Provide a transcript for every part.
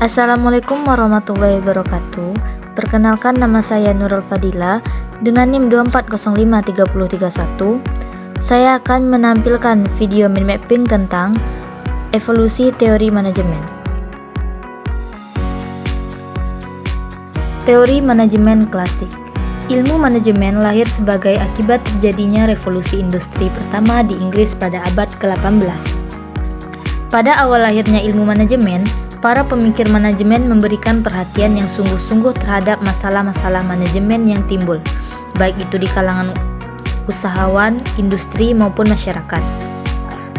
Assalamualaikum warahmatullahi wabarakatuh. Perkenalkan, nama saya Nurul Fadila dengan NIM 2405331. Saya akan menampilkan video mind mapping tentang evolusi teori manajemen. Teori manajemen klasik. Ilmu manajemen lahir sebagai akibat terjadinya revolusi industri pertama di Inggris pada abad ke-18. Pada awal lahirnya ilmu manajemen, para pemikir manajemen memberikan perhatian yang sungguh-sungguh terhadap masalah-masalah manajemen yang timbul, baik itu di kalangan usahawan, industri, maupun masyarakat.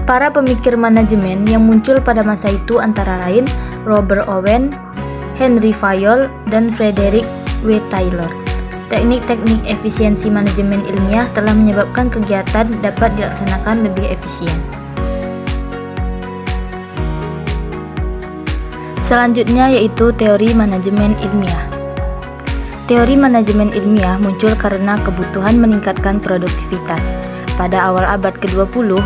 Para pemikir manajemen yang muncul pada masa itu antara lain Robert Owen, Henry Fayol, dan Frederick W. Taylor. Teknik-teknik efisiensi manajemen ilmiah telah menyebabkan kegiatan dapat dilaksanakan lebih efisien. Selanjutnya yaitu teori manajemen ilmiah. Teori manajemen ilmiah muncul karena kebutuhan meningkatkan produktivitas. Pada awal abad ke-20,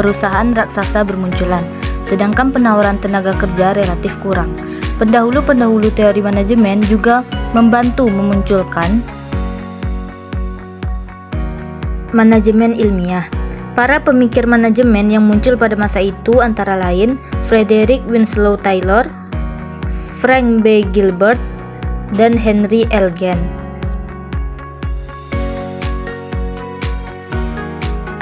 perusahaan raksasa bermunculan, sedangkan penawaran tenaga kerja relatif kurang. Pendahulu-pendahulu teori manajemen juga membantu memunculkan manajemen ilmiah. Para pemikir manajemen yang muncul pada masa itu antara lain Frederick Winslow Taylor, Frank B. Gilbert, dan Henry L. Gantt.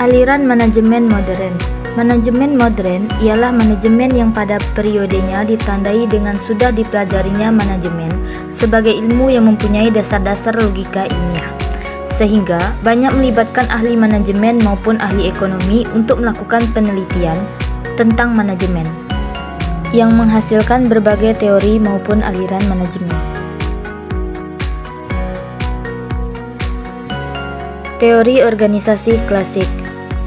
Aliran manajemen modern. Manajemen modern ialah manajemen yang pada periodenya ditandai dengan sudah dipelajarinya manajemen sebagai ilmu yang mempunyai dasar-dasar logika ilmiah, sehingga banyak melibatkan ahli manajemen maupun ahli ekonomi untuk melakukan penelitian tentang manajemen, yang menghasilkan berbagai teori maupun aliran manajemen. Teori organisasi klasik.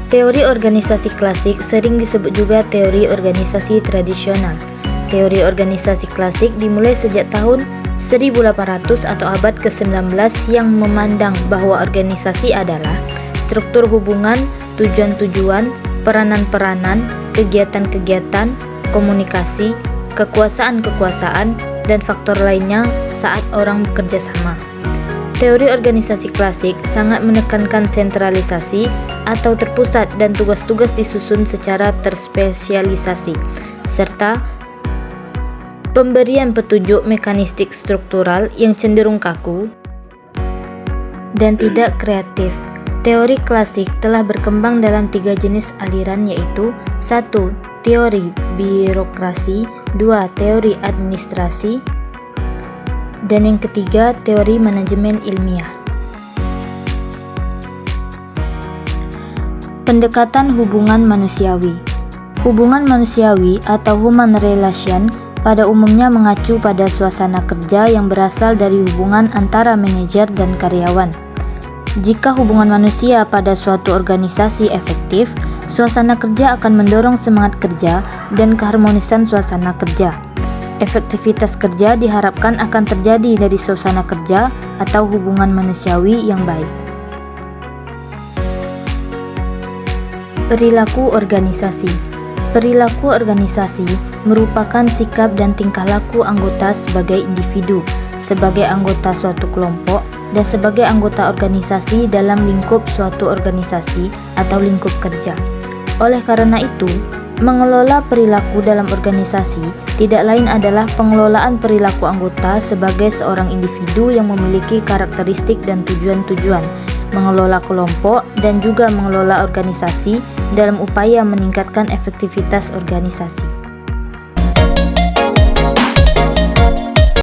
Teori organisasi klasik sering disebut juga teori organisasi tradisional. Teori organisasi klasik dimulai sejak tahun 1800 atau abad ke-19 yang memandang bahwa organisasi adalah struktur hubungan, tujuan-tujuan, peranan-peranan, kegiatan-kegiatan, komunikasi, kekuasaan-kekuasaan, dan faktor lainnya saat orang bekerja sama. Teori organisasi klasik sangat menekankan sentralisasi atau terpusat dan tugas-tugas disusun secara terspesialisasi, serta pemberian petunjuk mekanistik struktural yang cenderung kaku dan tidak kreatif. Teori klasik telah berkembang dalam 3 jenis aliran, yaitu 1. Teori birokrasi, 2. Teori administrasi, dan yang ketiga, teori manajemen ilmiah. Pendekatan hubungan manusiawi. Hubungan manusiawi atau human relation pada umumnya mengacu pada suasana kerja yang berasal dari hubungan antara manajer dan karyawan. Jika hubungan manusia pada suatu organisasi efektif, suasana kerja akan mendorong semangat kerja dan keharmonisan suasana kerja. Efektivitas kerja diharapkan akan terjadi dari suasana kerja atau hubungan manusiawi yang baik. Perilaku organisasi. Perilaku organisasi merupakan sikap dan tingkah laku anggota sebagai individu, sebagai anggota suatu kelompok, dan sebagai anggota organisasi dalam lingkup suatu organisasi atau lingkup kerja. Oleh karena itu, mengelola perilaku dalam organisasi tidak lain adalah pengelolaan perilaku anggota sebagai seorang individu yang memiliki karakteristik dan tujuan-tujuan, mengelola kelompok, dan juga mengelola organisasi dalam upaya meningkatkan efektivitas organisasi.